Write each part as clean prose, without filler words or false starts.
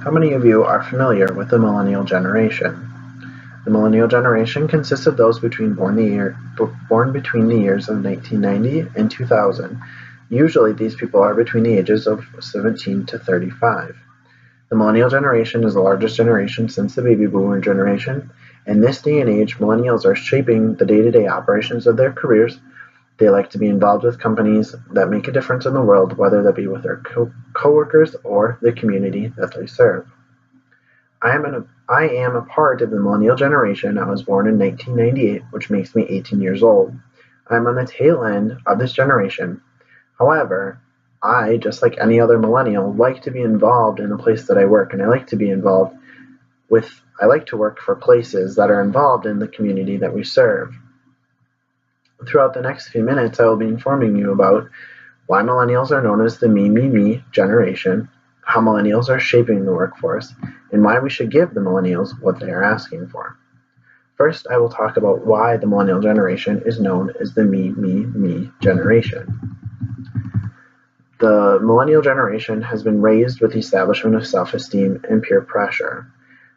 How many of you are familiar with the millennial generation? The millennial generation consists of those born between the years of 1990 and 2000. Usually these people are between the ages of 17 to 35. The millennial generation is the largest generation since the baby boomer generation. In this day and age, millennials are shaping the day-to-day operations of their careers. They like to be involved with companies that make a difference in the world, whether that be with their coworkers or the community that they serve. I am a part of the millennial generation. I was born in 1998, which makes me 18 years old. I'm on the tail end of this generation. However, I, just like any other millennial, like to be involved in the place that I work, and I like to work for places that are involved in the community that we serve. Throughout the next few minutes, I will be informing you about why millennials are known as the me generation, how millennials are shaping the workforce, and why we should give the millennials what they are asking for. First, I will talk about why the millennial generation is known as the me generation. The millennial generation has been raised with the establishment of self-esteem and peer pressure.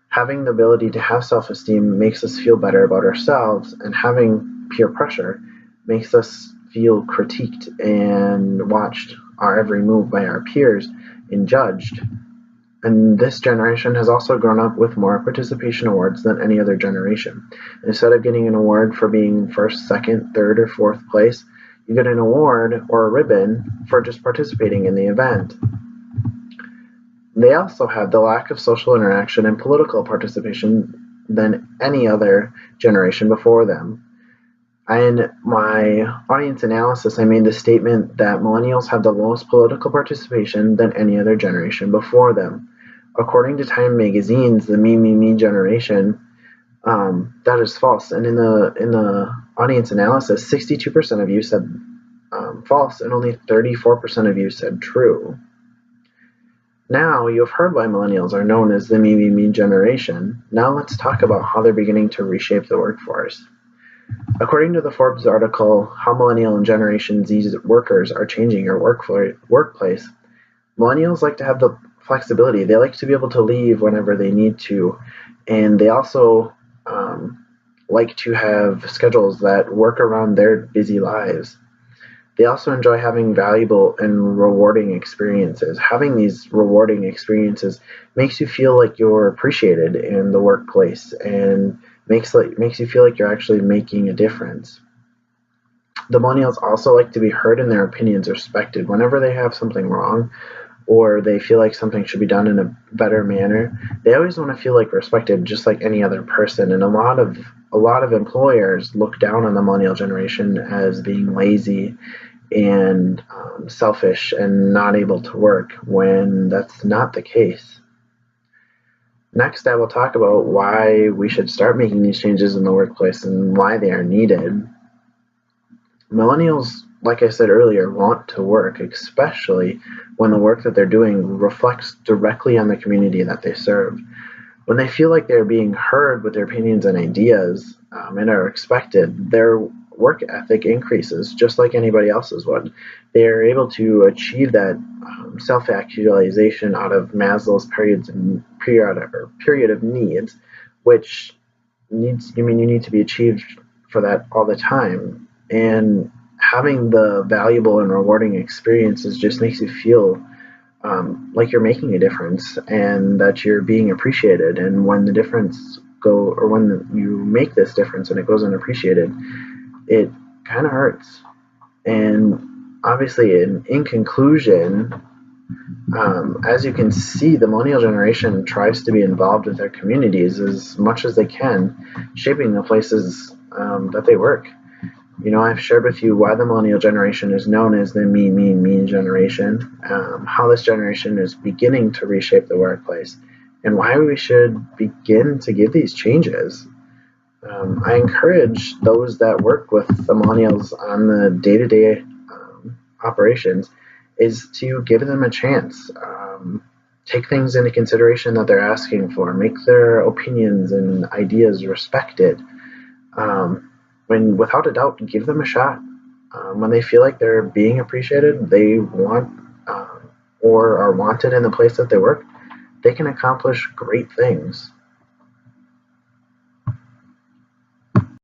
Having the ability to have self-esteem makes us feel better about ourselves, and having peer pressure makes us feel critiqued and watched our every move by our peers and judged. And this generation has also grown up with more participation awards than any other generation. Instead of getting an award for being first, second, third, or fourth place, you get an award or a ribbon for just participating in the event. They also have the lack of social interaction and political participation than any other generation before them. In my audience analysis, I made the statement that millennials have the lowest political participation than any other generation before them. According to Time magazine's the me generation, that is false. And in the audience analysis, 62% of you said false, and only 34% of you said true. Now you've heard why millennials are known as the me generation. Now let's talk about how they're beginning to reshape the workforce. According to the Forbes article, How Millennial and Generation Z Workers Are Changing Your Workplace, millennials like to have the flexibility. They like to be able to leave whenever they need to, and they also like to have schedules that work around their busy lives. They also enjoy having valuable and rewarding experiences. Having these rewarding experiences makes you feel like you're appreciated in the workplace and makes you feel like you're actually making a difference. The millennials also like to be heard and their opinions respected. Whenever they have something wrong or they feel like something should be done in a better manner, they always want to feel like respected just like any other person. And a lot of employers look down on the millennial generation as being lazy and selfish and not able to work, when that's not the case. Next, I will talk about why we should start making these changes in the workplace and why they are needed. Millennials, like I said earlier, want to work, especially when the work that they're doing reflects directly on the community that they serve. When they feel like they're being heard with their opinions and ideas and are expected, their work ethic increases just like anybody else's would. They are able to achieve that self-actualization out of Maslow's pyramid of needs, which you need to be achieved for that all the time. And having the valuable and rewarding experiences just makes you feel like you're making a difference and that you're being appreciated. And when when you make this difference and it goes unappreciated, it kind of hurts. And obviously, in conclusion, as you can see, the millennial generation tries to be involved with their communities as much as they can, shaping the places that they work. I've shared with you why the millennial generation is known as the me generation, how this generation is beginning to reshape the workplace, and why we should begin to give these changes. I encourage those that work with the millennials on the day-to-day operations is to give them a chance. Take things into consideration that they're asking for. Make their opinions and ideas respected. Without a doubt, give them a shot. When they feel like they're being appreciated, they want or are wanted in the place that they work, they can accomplish great things.